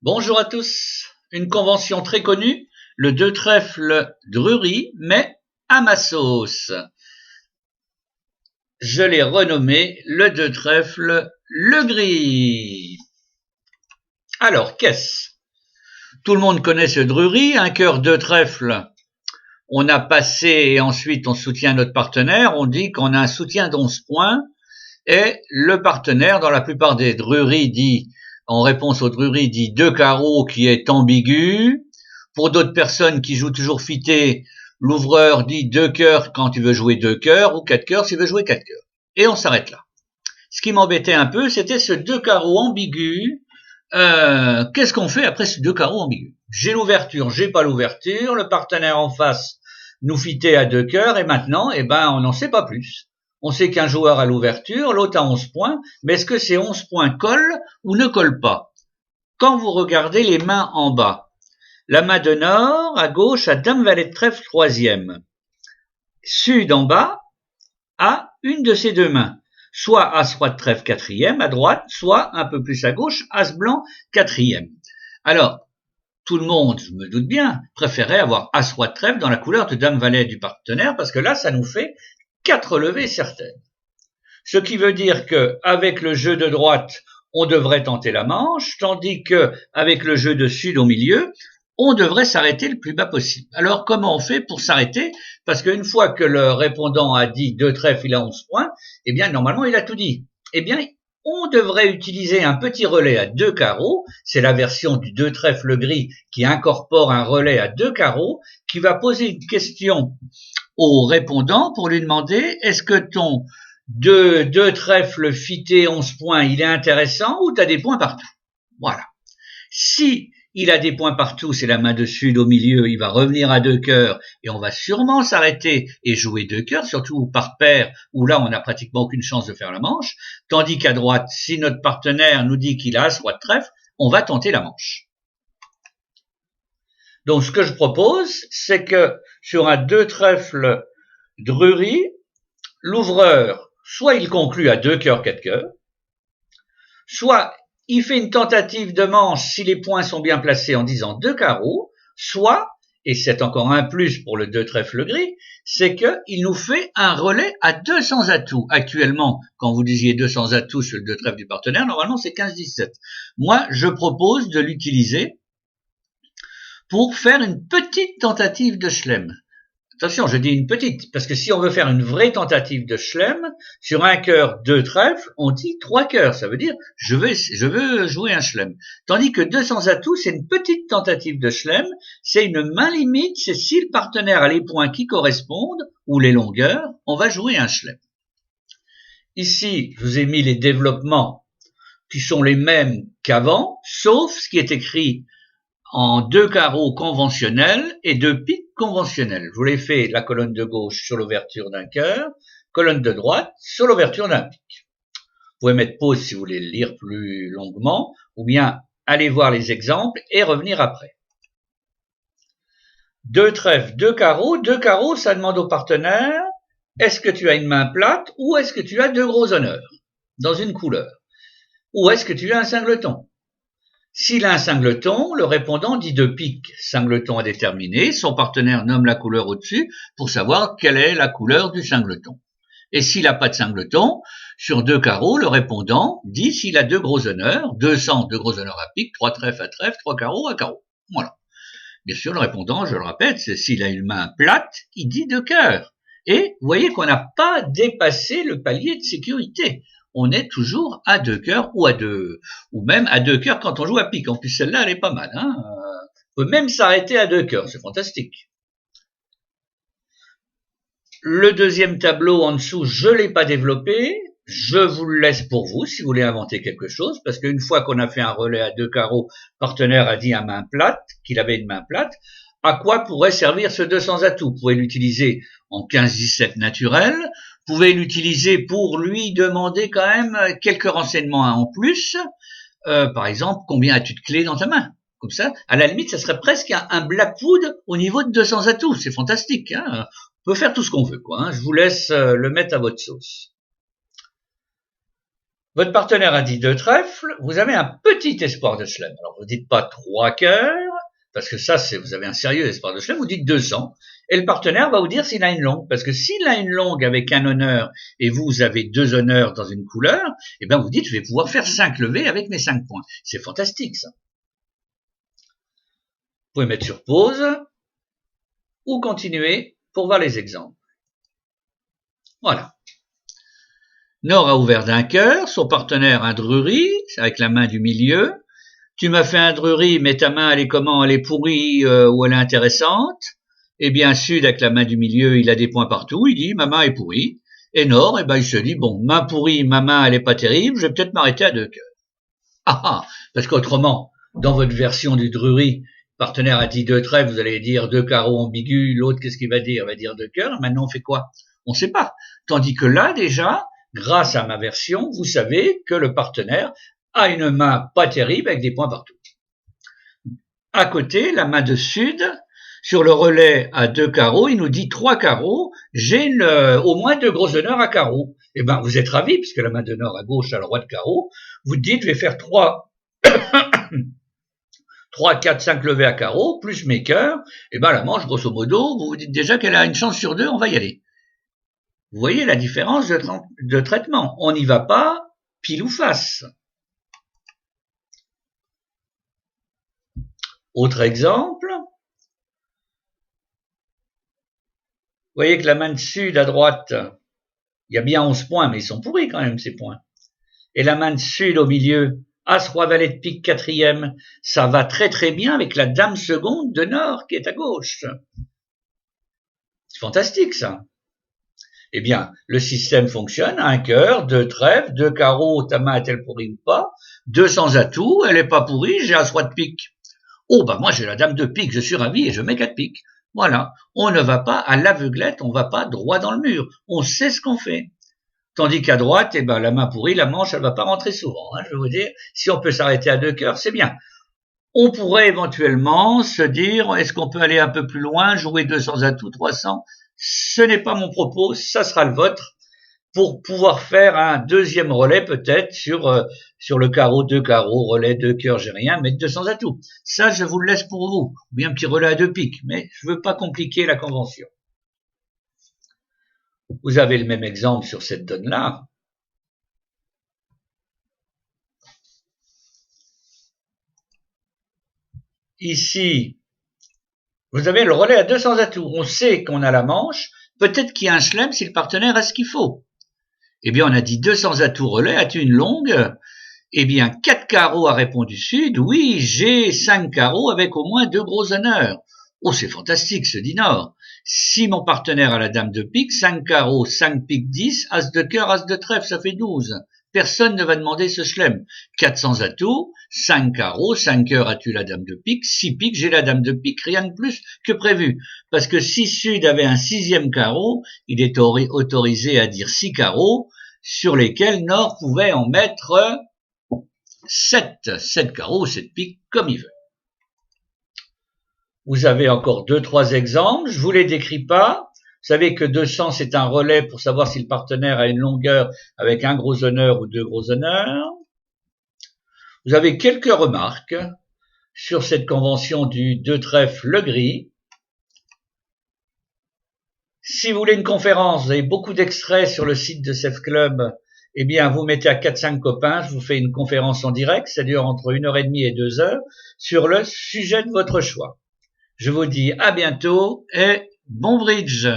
Bonjour à tous. Une convention très connue, le deux trèfles Drury, mais à ma sauce. Je l'ai renommé le deux trèfles Legris. Alors, qu'est-ce? Tout le monde connaît ce Drury, un cœur deux trèfles. On a passé et ensuite on soutient notre partenaire. On dit qu'on a un soutien d'11 points et le partenaire, dans la plupart des Drury, dit en réponse au Drury, dit deux carreaux qui est ambigu. Pour d'autres personnes qui jouent toujours fité, l'ouvreur dit deux cœurs quand tu veux jouer deux cœurs ou quatre cœurs si tu veux jouer quatre cœurs. Et on s'arrête là. Ce qui m'embêtait un peu, c'était ce deux carreaux ambigu. Qu'est-ce qu'on fait après ce deux carreaux ambigu? J'ai l'ouverture, j'ai pas l'ouverture, le partenaire en face nous fitait à deux cœurs et maintenant, on n'en sait pas plus. On sait qu'un joueur a l'ouverture, l'autre a 11 points, mais est-ce que ces 11 points collent ou ne collent pas? Quand vous regardez les mains en bas, la main de nord, à gauche, a dame valet de trèfle troisième. Sud en bas a une de ces deux mains, soit as roi de trèfle quatrième à droite, soit un peu plus à gauche, as blanc quatrième. Alors, tout le monde, je me doute bien, préférait avoir as roi de trèfle dans la couleur de dame valet du partenaire, parce que là, ça nous fait 4 levées certaines. Ce qui veut dire que avec le jeu de droite, on devrait tenter la manche, tandis que avec le jeu de sud au milieu, on devrait s'arrêter le plus bas possible. Alors, comment on fait pour s'arrêter? Parce qu'une fois que le répondant a dit deux trèfles, il a 11 points, normalement, il a tout dit. On devrait utiliser un petit relais à deux carreaux, c'est la version du deux trèfles gris qui incorpore un relais à deux carreaux, qui va poser une question au répondant pour lui demander est-ce que ton deux trèfles fité 11 points, il est intéressant ou tu as des points partout? Voilà. Si il a des points partout, c'est la main de sud au milieu, il va revenir à deux cœurs et on va sûrement s'arrêter et jouer deux cœurs, surtout par paire où là on n'a pratiquement aucune chance de faire la manche, tandis qu'à droite, si notre partenaire nous dit qu'il a as roi de trèfle, on va tenter la manche. Donc, ce que je propose, c'est que sur un deux trèfles Drury, l'ouvreur, soit il conclut à deux cœurs, quatre cœurs, soit il fait une tentative de manche si les points sont bien placés en disant deux carreaux, soit, et c'est encore un plus pour le deux trèfles gris, c'est qu'il nous fait un relais à 200 atouts. Actuellement, quand vous disiez 200 atouts sur le deux trèfles du partenaire, normalement c'est 15-17. Moi, je propose de l'utiliser pour faire une petite tentative de chelem. Attention, je dis une petite, parce que si on veut faire une vraie tentative de chelem, sur un cœur, deux trèfles, on dit trois cœurs. Ça veut dire, je veux jouer un chelem. Tandis que 200 atouts, c'est une petite tentative de chelem, c'est une main limite, c'est si le partenaire a les points qui correspondent, ou les longueurs, on va jouer un chelem. Ici, je vous ai mis les développements qui sont les mêmes qu'avant, sauf ce qui est écrit en deux carreaux conventionnels et deux piques conventionnels. Je vous l'ai fait la colonne de gauche sur l'ouverture d'un cœur, colonne de droite sur l'ouverture d'un pique. Vous pouvez mettre pause si vous voulez le lire plus longuement, ou bien aller voir les exemples et revenir après. Deux trèfles, deux carreaux, ça demande au partenaire, est-ce que tu as une main plate ou est-ce que tu as deux gros honneurs dans une couleur? Ou est-ce que tu as un singleton? S'il a un singleton, le répondant dit deux piques, singleton à déterminer, son partenaire nomme la couleur au-dessus pour savoir quelle est la couleur du singleton. Et s'il n'a pas de singleton, sur deux carreaux, le répondant dit s'il a deux gros honneurs, 200, deux gros honneurs à pique, trois trèfles à trèfle, trois carreaux à carreau. Voilà. Bien sûr, le répondant, je le répète, c'est s'il a une main plate, il dit deux cœurs. Et vous voyez qu'on n'a pas dépassé le palier de sécurité. On est toujours à deux cœurs ou même à deux cœurs quand on joue à pique. En plus, celle-là, elle est pas mal. On peut même s'arrêter à deux cœurs, c'est fantastique. Le deuxième tableau en dessous, je l'ai pas développé. Je vous le laisse pour vous si vous voulez inventer quelque chose, parce qu'une fois qu'on a fait un relais à deux carreaux, partenaire a dit à main plate, qu'il avait une main plate. À quoi pourrait servir ce 200 atouts? Vous pouvez l'utiliser en 15-17 naturel. Vous pouvez l'utiliser pour lui demander quand même quelques renseignements en plus. Par exemple, combien as-tu de clés dans ta main? Comme ça, à la limite, ça serait presque un Blackwood au niveau de 200 atouts. C'est fantastique. On peut faire tout ce qu'on veut, quoi. Je vous laisse le mettre à votre sauce. Votre partenaire a dit 2 trèfles, vous avez un petit espoir de chelem. Alors vous dites pas 3 cœurs, parce que ça, vous avez un sérieux espoir de chelem, vous dites 200. Et le partenaire va vous dire s'il a une longue. Parce que s'il a une longue avec un honneur et vous avez 2 honneurs dans une couleur, eh bien vous dites, je vais pouvoir faire 5 levées avec mes 5 points. C'est fantastique, ça. Vous pouvez mettre sur pause ou continuer pour voir les exemples. Voilà. Nord a ouvert d'un cœur, son partenaire un drury, avec la main du milieu. Tu m'as fait un drury, mais ta main, elle est comment? Elle est pourrie ou elle est intéressante? Eh bien, Sud, avec la main du milieu, il a des points partout, il dit, ma main est pourrie. Et Nord, eh ben, il se dit, bon, main pourrie, ma main, elle est pas terrible, je vais peut-être m'arrêter à 2 cœurs. Ah, parce qu'autrement, dans votre version du drury, partenaire a dit 2 trèfles, vous allez dire 2 carreaux ambigus, l'autre, qu'est-ce qu'il va dire? Il va dire 2 cœurs. Maintenant, on fait quoi? On sait pas. Tandis que là, déjà, grâce à ma version, vous savez que le partenaire a une main pas terrible avec des points partout. À côté, la main de Sud, sur le relais à 2 carreaux, il nous dit 3 carreaux, j'ai au moins 2 gros honneurs à carreaux. Eh ben, vous êtes ravis, puisque la main d'honneur à gauche a le roi de carreau. Vous dites, je vais faire 3, 4, 5 levées à carreaux, plus mes cœurs. Eh ben, la manche, grosso modo, vous vous dites déjà qu'elle a une chance sur 2, on va y aller. Vous voyez la différence de traitement. On n'y va pas pile ou face. Autre exemple. Vous voyez que la main de Sud à droite, il y a bien 11 points, mais ils sont pourris quand même, ces points. Et la main de Sud au milieu, As, Roi, Valet de pique, 4e, ça va très très bien avec la Dame seconde de Nord qui est à gauche. C'est fantastique, ça. Eh bien, le système fonctionne, un cœur, 2 trèfles, 2 carreaux, ta main est-elle pourrie ou pas? 2 sans atout, elle est pas pourrie, j'ai As, Roi de pique. Oh, bah moi j'ai la Dame de pique, je suis ravi et je mets 4 piques. Voilà, on ne va pas à l'aveuglette, on va pas droit dans le mur, on sait ce qu'on fait. Tandis qu'à droite, eh ben, la main pourrie, la manche, elle va pas rentrer souvent, hein, je vais vous dire. Si on peut s'arrêter à 2 cœurs, c'est bien. On pourrait éventuellement se dire, est-ce qu'on peut aller un peu plus loin, jouer 200 atouts, 300? Ce n'est pas mon propos, ça sera le vôtre, pour pouvoir faire un deuxième relais peut-être sur le carreau, 2 carreaux, relais, 2 cœurs, j'ai rien, mettre 200 atouts. Ça, je vous le laisse pour vous. Ou bien un petit relais à 2 piques, mais je veux pas compliquer la convention. Vous avez le même exemple sur cette donne-là. Ici, vous avez le relais à 200 atouts. On sait qu'on a la manche. Peut-être qu'il y a un chelem si le partenaire a ce qu'il faut. Eh bien, on a dit 200 atouts relais, as-tu une longue? Eh bien, 4 carreaux a répondu Sud. Oui, j'ai 5 carreaux avec au moins 2 gros honneurs. Oh, c'est fantastique, se dit Nord. Si mon partenaire a la Dame de pique, 5 carreaux, 5 piques, 10, As de cœur, As de trèfle, ça fait 12. Personne ne va demander ce chelem. 400 atouts, 5 carreaux, 5 cœurs, as-tu la Dame de pique, 6 piques, j'ai la Dame de pique, rien de plus que prévu. Parce que si Sud avait un 6e carreau, il est autorisé à dire 6 carreaux, sur lesquels Nord pouvait en mettre 7 carreaux, 7 piques, comme il veut. Vous avez encore 2-3 exemples, je vous les décris pas. Vous savez que 200, c'est un relais pour savoir si le partenaire a une longueur avec un gros honneur ou 2 gros honneurs. Vous avez quelques remarques sur cette convention du 2 trèfles le gris. Si vous voulez une conférence, vous avez beaucoup d'extraits sur le site de Seth Club, eh bien, vous mettez à 4-5 copains, je vous fais une conférence en direct, ça dure entre 1h30 et 2 heures, sur le sujet de votre choix. Je vous dis à bientôt et bon bridge!